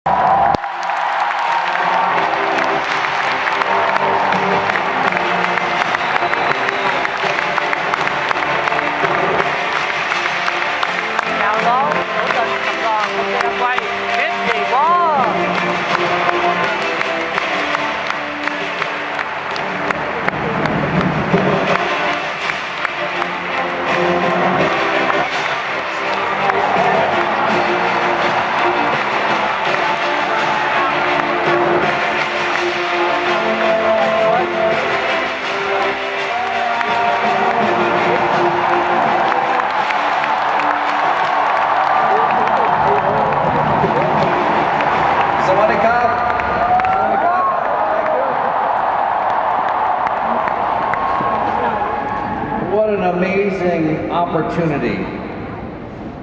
Chào đón chủ tịch tập đoàn công ty Amway, biết gì có. Amazing opportunity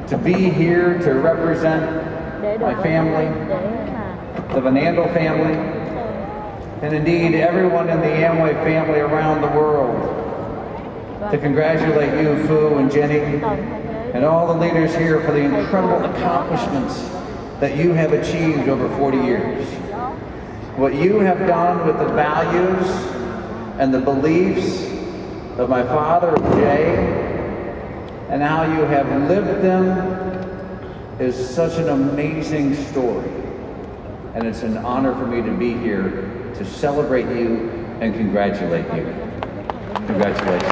to be here to represent my family, the Vanandel family, and indeed everyone in the Amway family around the world. To congratulate you, Fu and Jenny, and all the leaders here for the incredible accomplishments that you have achieved over 40 years. What you have done with the values and the beliefs of my father, Jay, and how you have lived them is such an amazing story. And it's an honor for me to be here to celebrate you and congratulate you. Congratulations.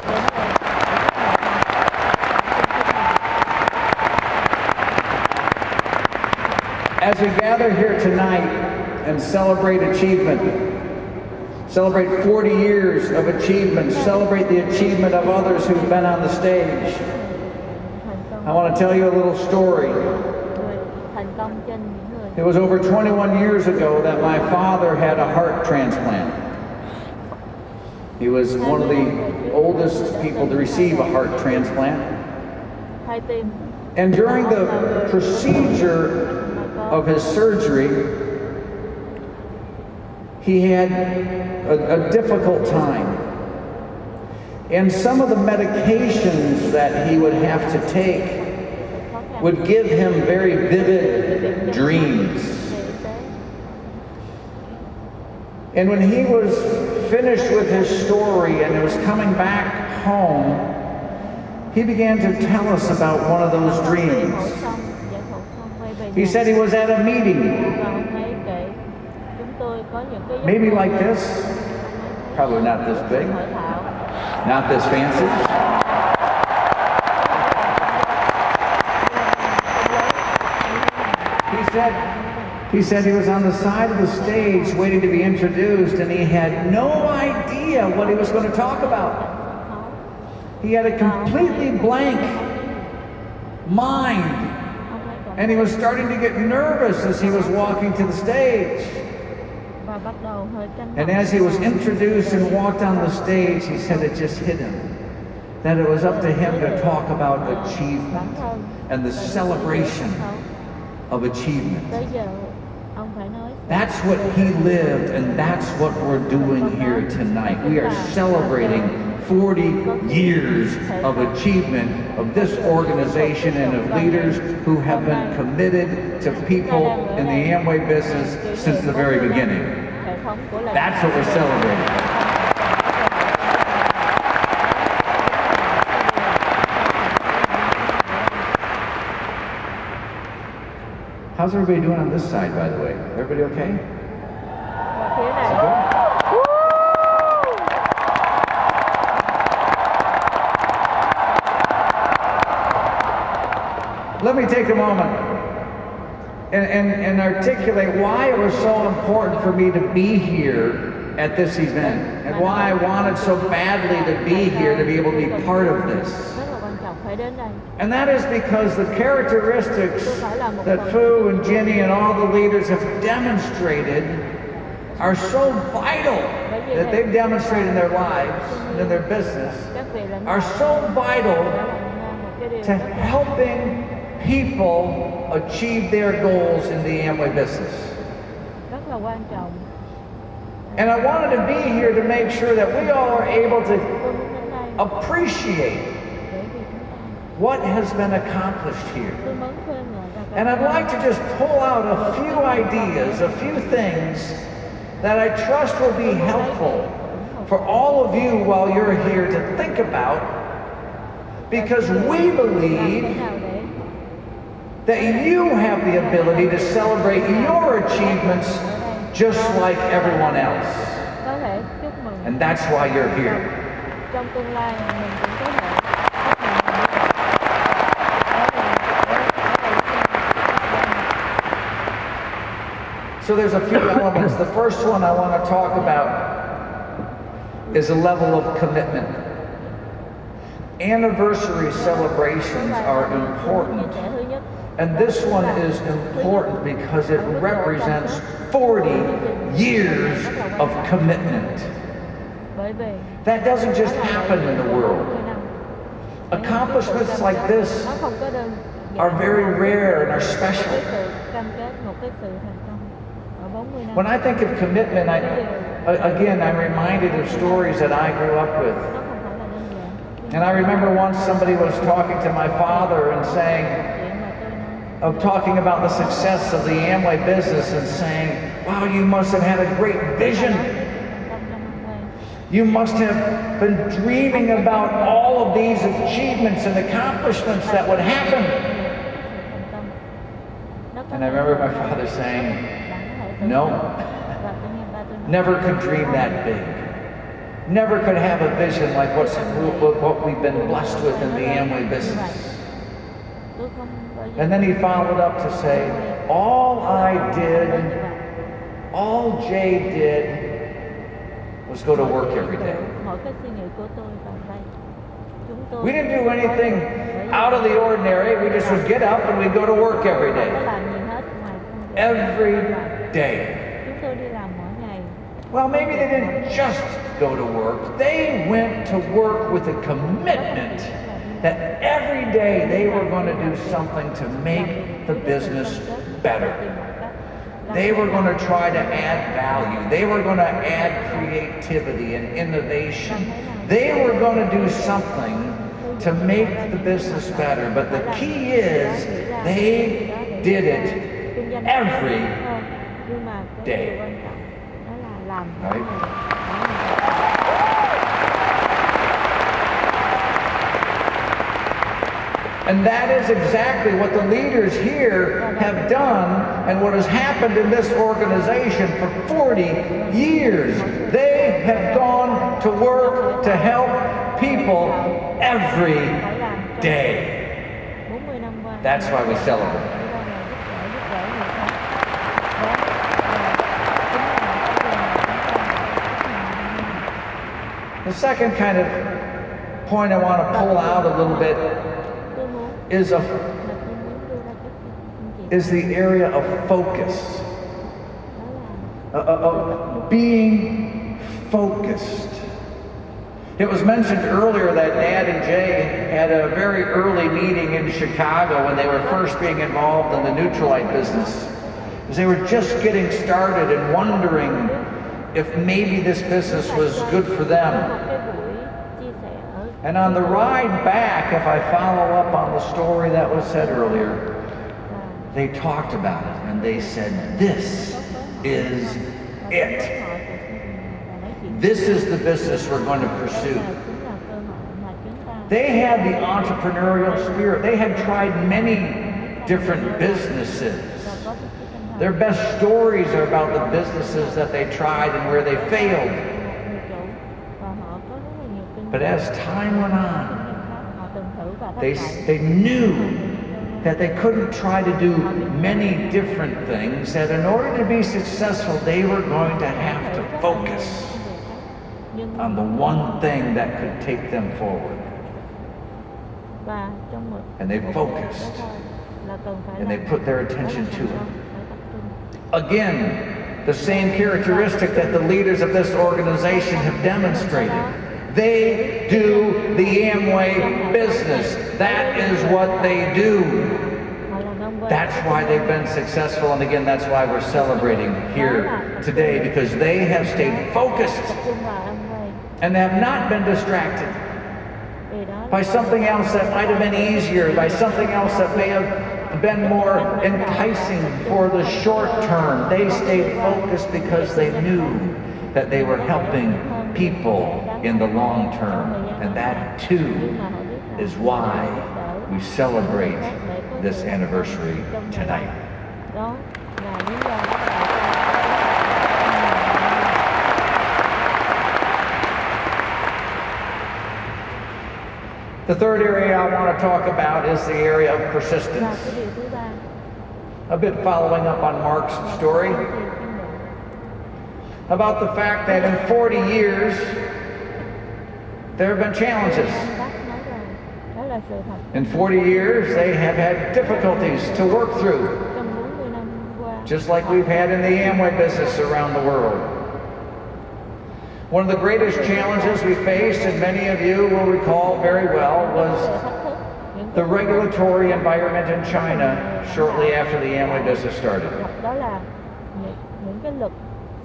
As we gather here tonight and celebrate achievement, celebrate 40 years of achievement, celebrate the achievement of others who've been on the stage, I want to tell you a little story. It was over 21 years ago that my father had a heart transplant. He was one of the oldest people to receive a heart transplant. And during the procedure of his surgery, he had a difficult time. And some of the medications that he would have to take would give him very vivid dreams. And when he was finished with his story and was coming back home, he began to tell us about one of those dreams. He said he was at a meeting, maybe like this, probably not this big, not this fancy. He said he was on the side of the stage waiting to be introduced, and he had no idea what he was going to talk about. He had a completely blank mind, and he was starting to get nervous as he was walking to the stage. And as he was introduced and walked on the stage, he said it just hit him that it was up to him to talk about achievement and the celebration of achievement. That's what he lived, and that's what we're doing here tonight. We are celebrating 40 years of achievement of this organization and of leaders who have been committed to people in the Amway business since the very beginning. That's what we're celebrating. How's everybody doing on this side, by the way? Everybody okay? Let me take a moment and articulate why it was so important for me to be here at this event, and why I wanted so badly to be here, to be able to be part of this. And that is because the characteristics that Fu and Jenny and all the leaders have demonstrated are so vital, that they've demonstrated in their lives and in their business, are so vital to helping people achieve their goals in the Amway business. And I wanted to be here to make sure that we all are able to appreciate what has been accomplished here. Tôi muốn khen ngợi và cảm And I'd ơn. like to just pull out a few ideas, a few things that I trust will be helpful for all of you while you're here to think about, because we believe that you have the ability to celebrate your achievements just like everyone else. Có thể chúc mừng. And that's why you're here. Trong tương lai mình cũng có thể So there's a few elements. The first one I want to talk about is a level of commitment. Anniversary celebrations are important. And this one is important because it represents 40 years of commitment. That doesn't just happen in the world. Accomplishments like this are very rare and are special. When I think of commitment, I'm reminded of stories that I grew up with. And I remember once somebody was talking to my father and talking about the success of the Amway business and saying, wow, you must have had a great vision. You must have been dreaming about all of these achievements and accomplishments that would happen. And I remember my father saying, no, never could dream that big. Never could have a vision like what we've been blessed with in the Amway business. And then he followed up to say, all Jay did was go to work every day. We didn't do anything out of the ordinary. We just would get up and we'd go to work every day. Every day. Well, maybe they didn't just go to work. They went to work with a commitment that every day they were going to do something to make the business better. They were going to try to add value. They were going to add creativity and innovation. They were going to do something to make the business better. But the key is they did it every day. Right? And that is exactly what the leaders here have done and what has happened in this organization for 40 years. They have gone to work to help people every day. That's why we celebrate. The second kind of point I want to pull out a little bit is the area of focus, of being focused. It was mentioned earlier that Dad and Jay had a very early meeting in Chicago when they were first being involved in the Nutrilite business, because they were just getting started and wondering if maybe this business was good for them. And on the ride back, if I follow up on the story that was said earlier, they talked about it and they said, this is it. This is the business we're going to pursue. They had the entrepreneurial spirit. They had tried many different businesses. Their best stories are about the businesses that they tried and where they failed. But as time went on, they knew that they couldn't try to do many different things, that in order to be successful, they were going to have to focus on the one thing that could take them forward. And they focused, and they put their attention to it. Again, the same characteristic that the leaders of this organization have demonstrated. They do the Amway business. That is what they do. That's why they've been successful, and again, that's why we're celebrating here today, because they have stayed focused and have not been distracted. Vì đó by something else that might have been easier, by something else that may have been more enticing for the short term. They stayed focused because they knew that they were helping people in the long term. And that too is why we celebrate this anniversary tonight. đó là lý do tại sao The third area I want to talk about is the area of và persistence. cái điều thứ ba A bit following up on Mark's story điều kiên nhẫn. about the fact that in 40 years there have been challenges. Anh Bác nói rằng đó là sự thật. In 40 years they have had difficulties to work through, Trong 40 năm qua, just like we've had in the Amway business around the world. One of the greatest challenges we faced, and many of you will recall very well, was về thách thức, những the regulatory environment in China shortly after the Amway business started. đó là những cái luật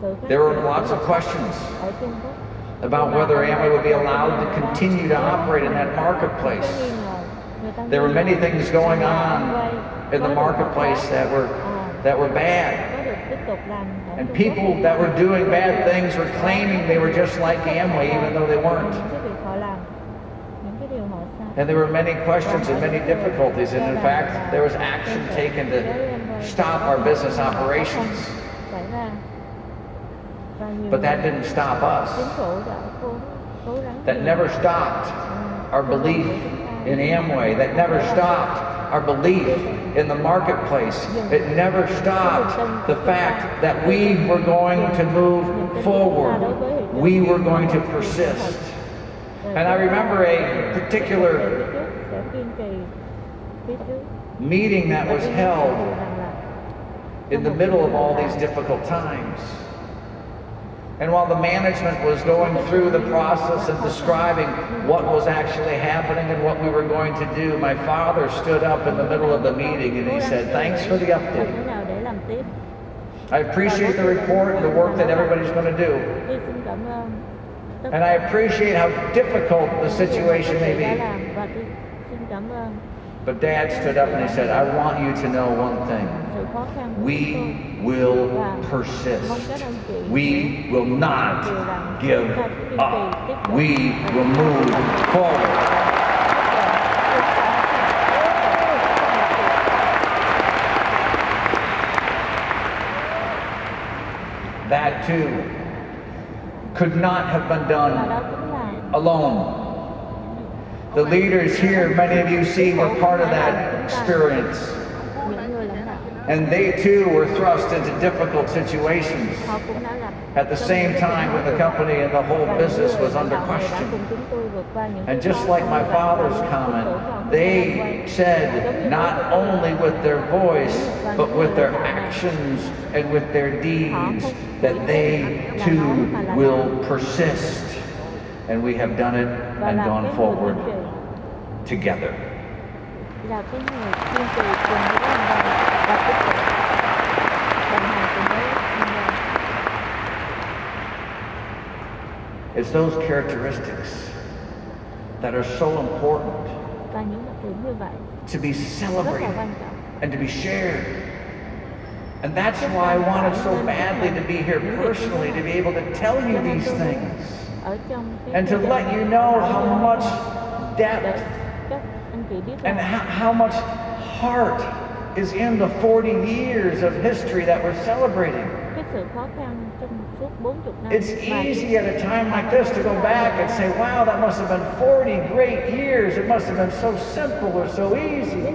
sự phát There were triển lots of questions ở Trung Quốc about whether Amway would be allowed to continue to operate in that marketplace. There were many things going on in the marketplace that were bad. And people that were doing bad things were claiming they were just like Amway, even though they weren't. And there were many questions and many difficulties, and in fact, there was action taken to stop our business operations. But that didn't stop us. That never stopped our belief in Amway. That never stopped our belief in the marketplace. It never stopped the fact that we were going to move forward. We were going to persist. And I remember a particular meeting that was held in the middle of all these difficult times. And while the management was going through the process and describing what was actually happening and what we were going to do, my father stood up in the middle of the meeting and he said, "Thanks for the update. I appreciate the report and the work that everybody's going to do. And I appreciate how difficult the situation may be." But Dad stood up and he said, "I want you to know one thing. We will persist. We will not give up. We will move forward." That too could not have been done alone. The leaders here, many of you see, were part of that experience. And they too were thrust into difficult situations at the same time when the company and the whole business was under question. And just like my father's comment, they said not only with their voice, but with their actions and with their deeds, that they too will persist. And we have done it and gone forward together. Là cái người kiên trì cùng với anh và tiếp tục đồng hành cùng với anh. It's those characteristics that are so important Và những đặc điểm như vậy to be rất là celebrated quan trọng. and to be shared. And that's why I wanted so badly to be here personally, to be able to tell you these things Ở trong cái and to let you know how much depth các anh chị biết and là how much heart is in the 40 years of history that we're celebrating. cái sự khó khăn trong suốt 40 năm. It's easy at a time like this to go back and say, wow, that must have been 40 great years. It must have been so simple or so easy.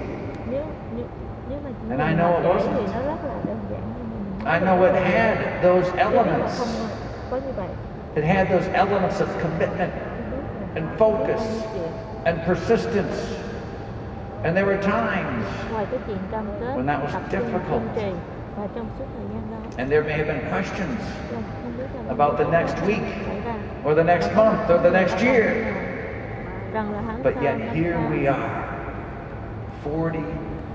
Nếu mà And I know it thì wasn't. nó rất là đơn giản. I know it had those elements. Không có như vậy. It had those elements of commitment and focus and persistence. And there were times Ngoài cái chuyện cam kết, when that was tập trung difficult. kiên trì và trong suốt thời gian đó, And there may have been questions không biết là about the next week xảy ra or the next month or the next year. rằng là tháng But sau, yet năm here sau, we are, 40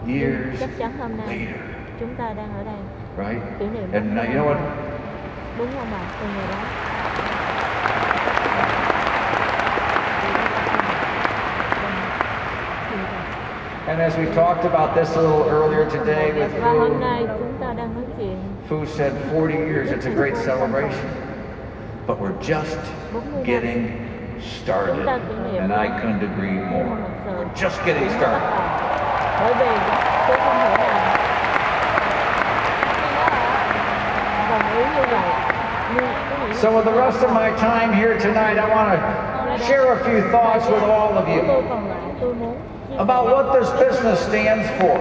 years chắc chắn hôm nay later, chúng ta đang ở đây right? kỷ niệm And you know what? đúng không ạ? Từ ngày đó And as we talked about this a little earlier today with Và hôm Fu, nay chúng ta đang nói chuyện Fu said 40 years, it's a great celebration. But we're just getting started. And I couldn't agree more. We're just getting started. Bởi vì tôi không thể nào đồng ý như vậy. So with the rest of my time here tonight, I want to share a few thoughts with all of you about what this business stands for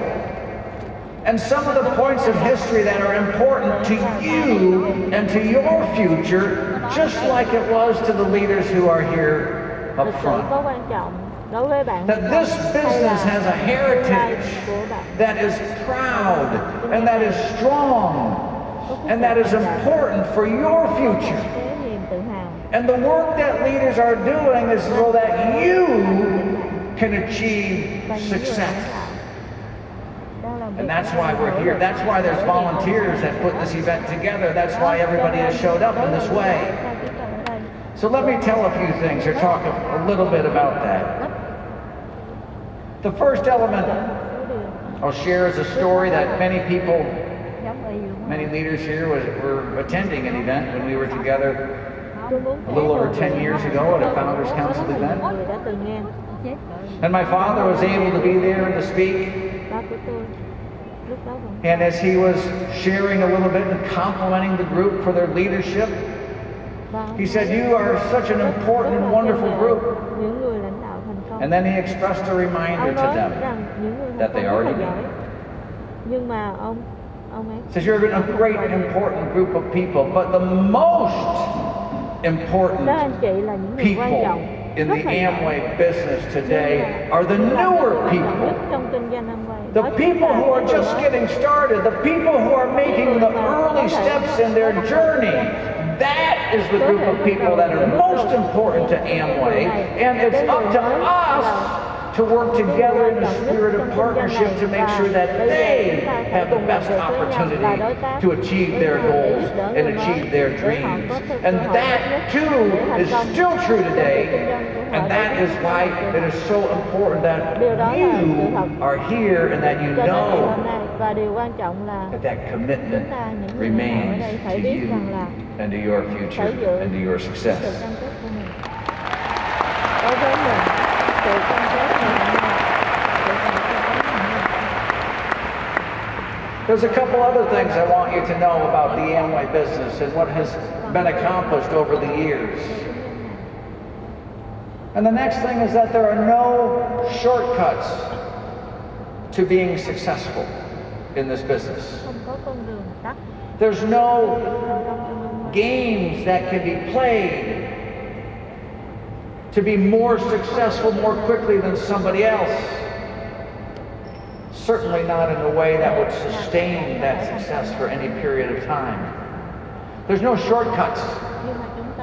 and some of the points of history that are important to you and to your future, just like it was to the leaders who are here up front. That this business has a heritage that is proud and that is strong and that is important for your future. And the work that leaders are doing is so that you can achieve success. And that's why we're here. That's why there's volunteers that put this event together. That's why everybody has showed up in this way. So let me tell a few things or talk a little bit about that. The first element I'll share is a story that many people, many leaders here were attending an event when we were together a little over 10 years ago at a Founders Council event. And my father was able to be there and to speak. And as he was sharing a little bit and complimenting the group for their leadership, he said, "You are such an important and wonderful group." And then he expressed a reminder to them that they already knew. He says, "You're a great and important group of people, but the most important people in the Amway business today are the newer people. The people who are just getting started, the people who are making the early steps in their journey. That is the group of people that are most important to Amway, and it's up to us to work together in the spirit of partnership to make sure that they have the best opportunity to achieve their goals and achieve their dreams." And that too is still true today, and that is why it is so important that you are here and that you know that that commitment remains to you and to your future and to your success. There's a couple other things I want you to know about the Amway business and what has been accomplished over the years. And the next thing is that there are no shortcuts to being successful in this business. There's no games that can be played to be more successful more quickly than somebody else. Certainly not in a way that would sustain that success for any period of time. There's no shortcuts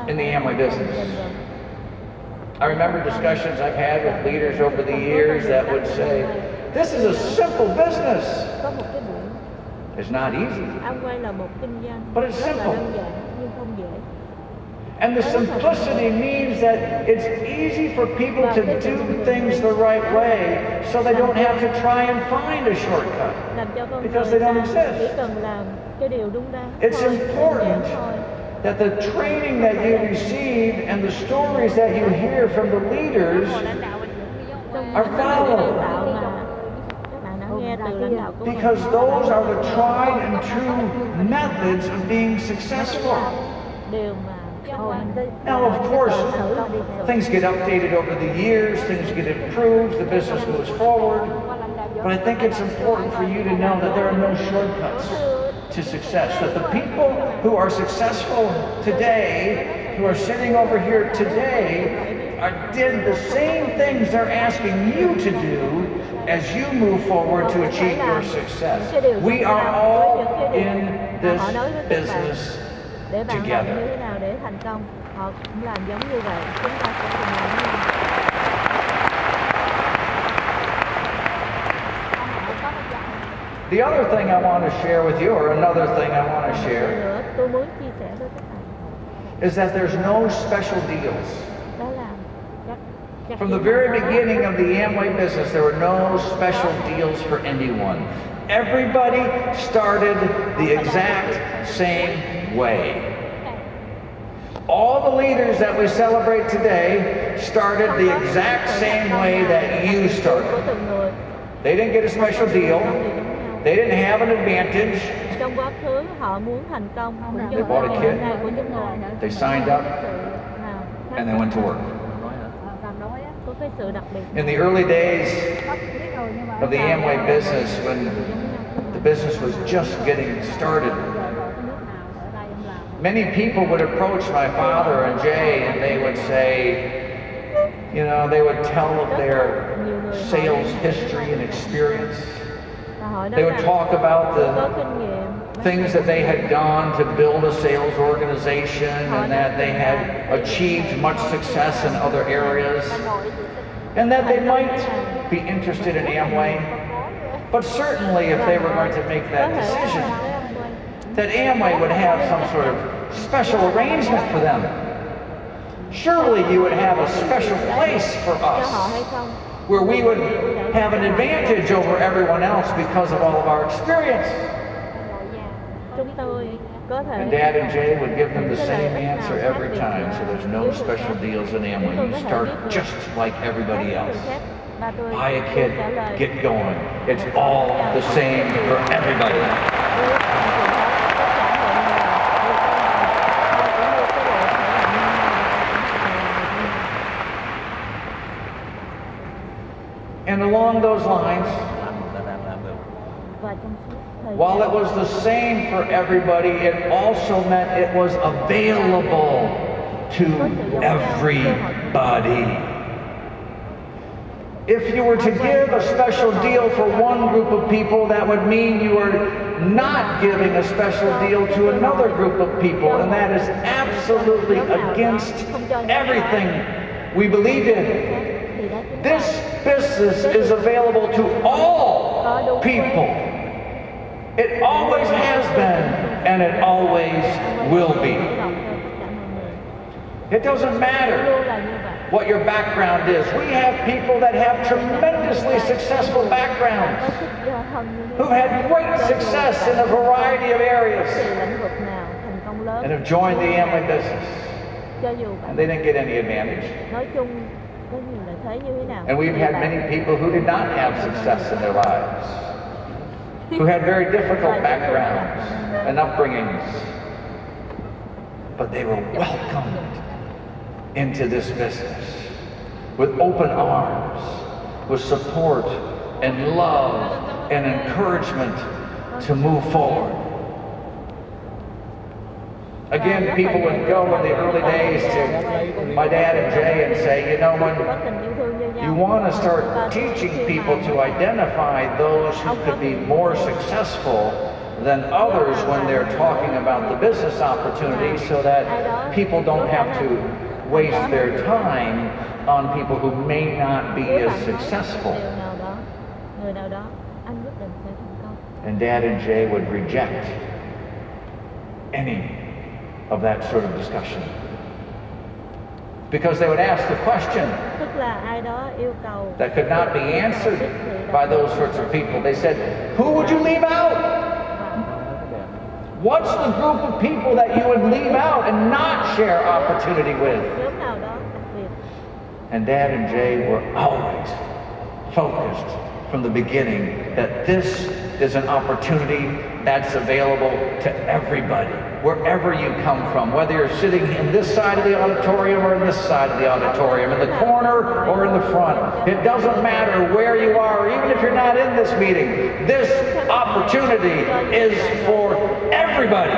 in the Amway business. I remember discussions I've had with leaders over the years that would say, "This is a simple business." It's not easy, but it's simple. And the simplicity means that it's easy for people to do things the right way so they don't have to try and find a shortcut because they don't exist. It's important that the training that you receive and the stories that you hear from the leaders are followed, because those are the tried and true methods of being successful. Now, of course, things get updated over the years, things get improved, the business moves forward, but I think it's important for you to know that there are no shortcuts to success, that the people who are successful today, who are sitting over here today, did the same things they're asking you to do as you move forward to achieve your success. We are all in this business together. The other thing I want to share with you, or another thing I want to share, is that there's no special deals. From the very beginning of the Amway business, there were no special deals for anyone. Everybody started the exact same way. All the leaders that we celebrate today started the exact same way that you started. They didn't get a special deal. They didn't have an advantage. Trong quá khứ họ muốn thành công, They bought a kit. They signed up and they went to work. có cái sự đặc biệt. In the early days of the Amway business, when the business was just getting started, many people would approach my father and Jay and they would say, you know, they would tell of their sales history and experience. They would talk about the things that they had done to build a sales organization and that they had achieved much success in other areas and that they might be interested in Amway. But certainly if they were going to make that decision, that Amway would have some sort of special arrangement for them. Surely you would have a special place for us where we would have an advantage over everyone else because of all of our experience. And Dad and Jay would give them the same answer every time, so there's no special deals in Amway. You start just like everybody else. Buy a kit, get going. It's all the same for everybody. And along those lines, while it was the same for everybody, it also meant it was available to everybody. If you were to give a special deal for one group of people, that would mean you were not giving a special deal to another group of people, and that is absolutely against everything we believe in. This business is available to all people. It always has been, and it always will be. It doesn't matter what your background is. We have people that have tremendously successful backgrounds, who've had great success in a variety of areas, and have joined the Amway business, and they didn't get any advantage. And we've had many people who did not have success in their lives, who had very difficult backgrounds and upbringings, but they were welcomed into this business with open arms, with support and love and encouragement to move forward. Again, people would go in the early days to my dad and Jay and say, you know, when you want to start teaching people to identify those who could be more successful than others when they're talking about the business opportunity, so that people don't have to waste their time on people who may not be as successful. And Dad and Jay would reject any of that sort of discussion, because they would ask the question that could not be answered by those sorts of people. They said, who would you leave out? What's the group of people that you would leave out and not share opportunity with? And Dad and Jay were always focused from the beginning that this is an opportunity that's available to everybody, wherever you come from, whether you're sitting in this side of the auditorium or in this side of the auditorium, in the corner or in the front. It doesn't matter where you are, even if you're not in this meeting. This opportunity is for everybody.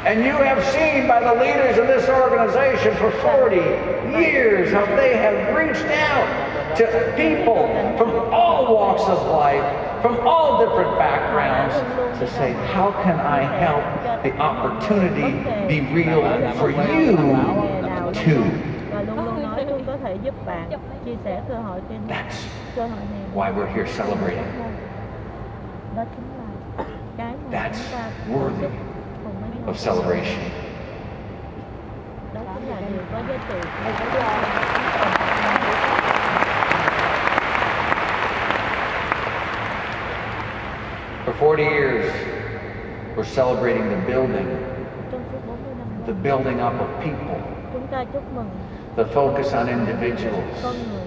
And you have seen by the leaders of this organization for 40 years how they have reached out to people from all walks of life, from all different backgrounds, to say, how can I help the opportunity be real for you too? That's why we're here celebrating. That's worthy of celebration. Đó chính là điều có giá trị. For 40 years, we're celebrating the building, Trong suốt 40 năm the building up of people, chúng ta chúc mừng the focus on individuals con người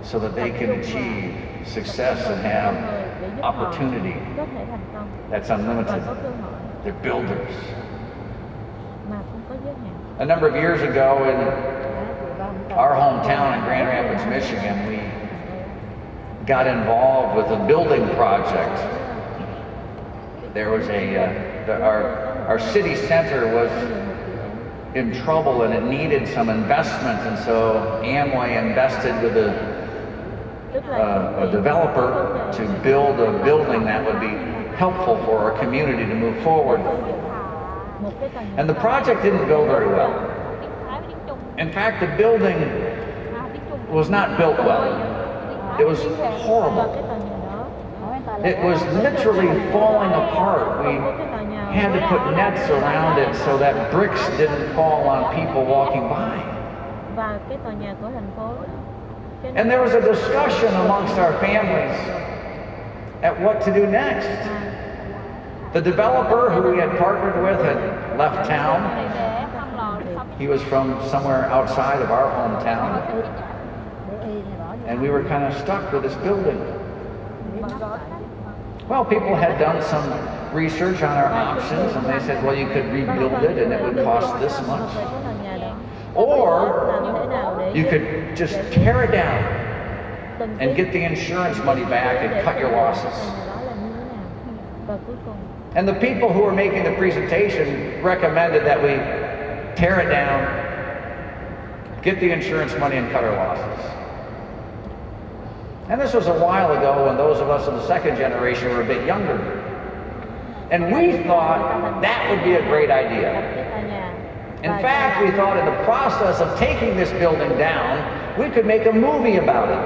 so that they can achieve success and have để giúp họ opportunity có thể thành công that's và unlimited. có cơ hội They're builders. mà không có giới hạn. A number of years ago in our hometown in Grand Rapids, Michigan, we got involved with a building project. There was our city center was in trouble and it needed some investment, and so Amway invested with a developer to build a building that would be helpful for our community to move forward. And the project didn't go very well. In fact, the building was not built well. It was horrible. It was literally falling apart. We had to put nets around it so that bricks didn't fall on people walking by. And there was a discussion amongst our families at what to do next. The developer who we had partnered with had left town. He was from somewhere outside of our hometown. And we were kind of stuck with this building. Well, people had done some research on our options, and they said, well, you could rebuild it and it would cost this much. Or you could just tear it down and get the insurance money back and cut your losses. And the people who were making the presentation recommended that we tear it down, get the insurance money, and cut our losses. And this was a while ago when those of us in the second generation were a bit younger. And we thought that would be a great idea. In fact, we thought in the process of taking this building down, we could make a movie about it.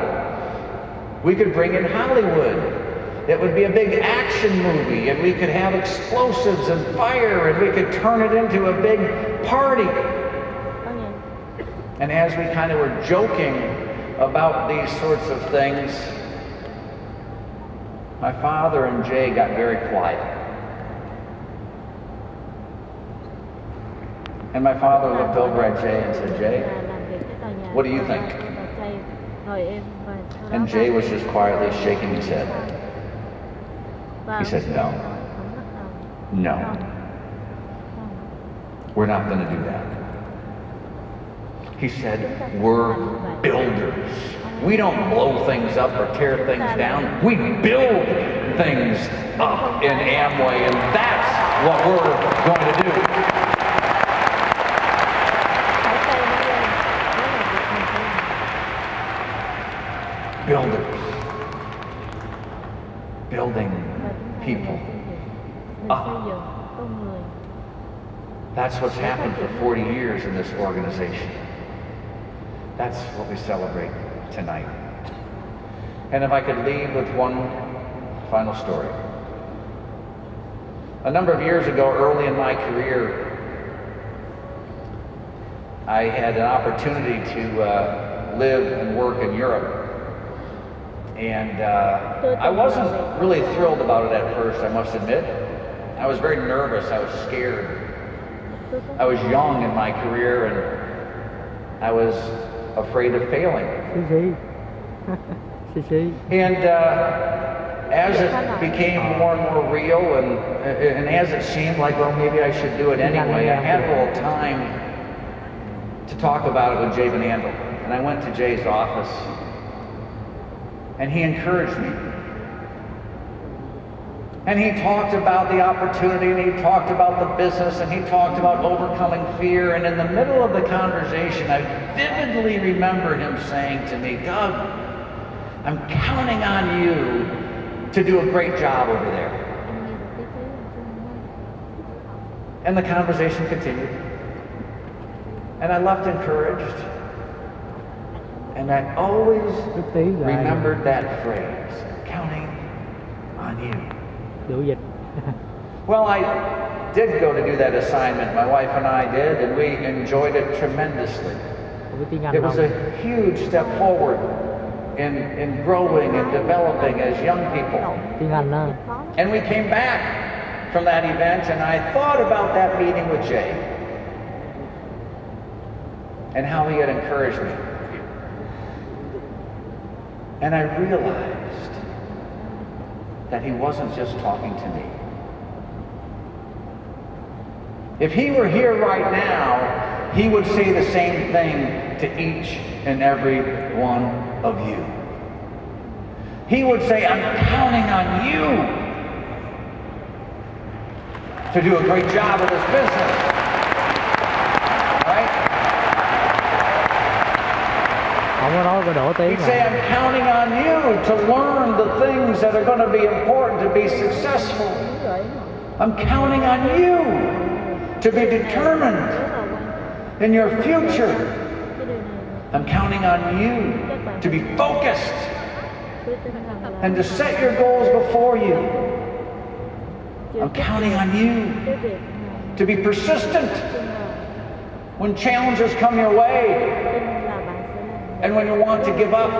We could bring in Hollywood. It would be a big action movie, and we could have explosives and fire, and we could turn it into a big party. And as we kind of were joking about these sorts of things, my father and Jay got very quiet. And my father looked over at Jay and said, Jay, what do you think? And Jay was just quietly shaking his head. He said, no. No. We're not going to do that. He said, we're builders. We don't blow things up or tear things down. We build things up in Amway, and that's what we're going to do. Builders. Building people up. That's what's happened for 40 years in this organization. That's what we celebrate tonight. And if I could leave with one final story. A number of years ago, early in my career, I had an opportunity to live and work in Europe. And I wasn't really thrilled about it at first, I must admit. I was very nervous, I was scared. I was young in my career, and I was afraid of failing. And as it became more and more real, and as it seemed like, well, maybe I should do it anyway, I had a little time to talk about it with Jay Van Andel. And I went to Jay's office, and he encouraged me. And he talked about the opportunity, and he talked about the business, and he talked about overcoming fear. And in the middle of the conversation, I vividly remember him saying to me, Doug, I'm counting on you to do a great job over there. And the conversation continued. And I left encouraged. And I always remembered that phrase, counting on you. Well, I did go to do that assignment. My wife and I did, and we enjoyed it tremendously. It was a huge step forward in growing and developing as young people. And we came back from that event, and I thought about that meeting with Jay and how he had encouraged me. And I realized that he wasn't just talking to me. If he were here right now, he would say the same thing to each and every one of you. He would say, I'm counting on you to do a great job of this business. Right? He'd say, I'm counting on you to learn the things that are going to be important to be successful. I'm counting on you to be determined in your future. I'm counting on you to be focused and to set your goals before you. I'm counting on you to be persistent when challenges come your way and when you want to give up.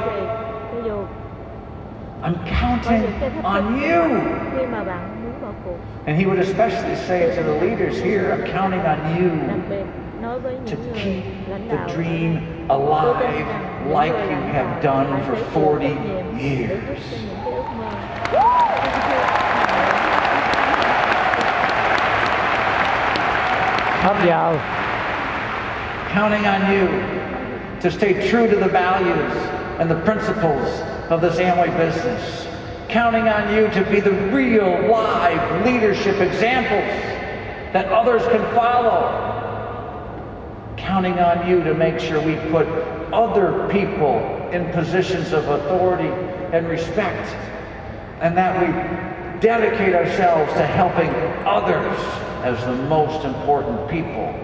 I'm counting on you. And he would especially say to the leaders here, I'm counting on you to keep the dream alive like you have done for 40 years. Counting on you to stay true to the values and the principles of this Amway business. Counting on you to be the real, live leadership examples that others can follow. Counting on you to make sure we put other people in positions of authority and respect, and that we dedicate ourselves to helping others as the most important people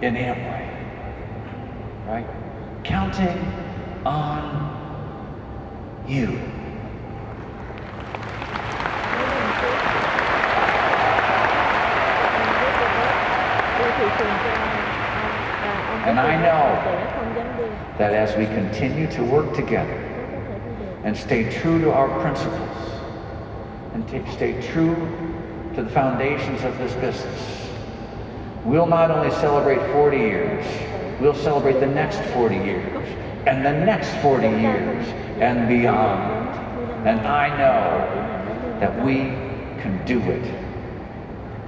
in Amway. Right? Counting on you. And I know that as we continue to work together and stay true to our principles and stay true to the foundations of this business, we'll not only celebrate 40 years, we'll celebrate the next 40 years and the next 40 years and beyond. And I know that we can do it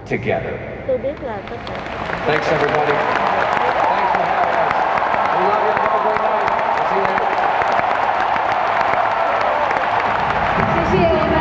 together. Thanks, everybody. Thanks for having us. We love you. Have a great night. See you later. 谢谢。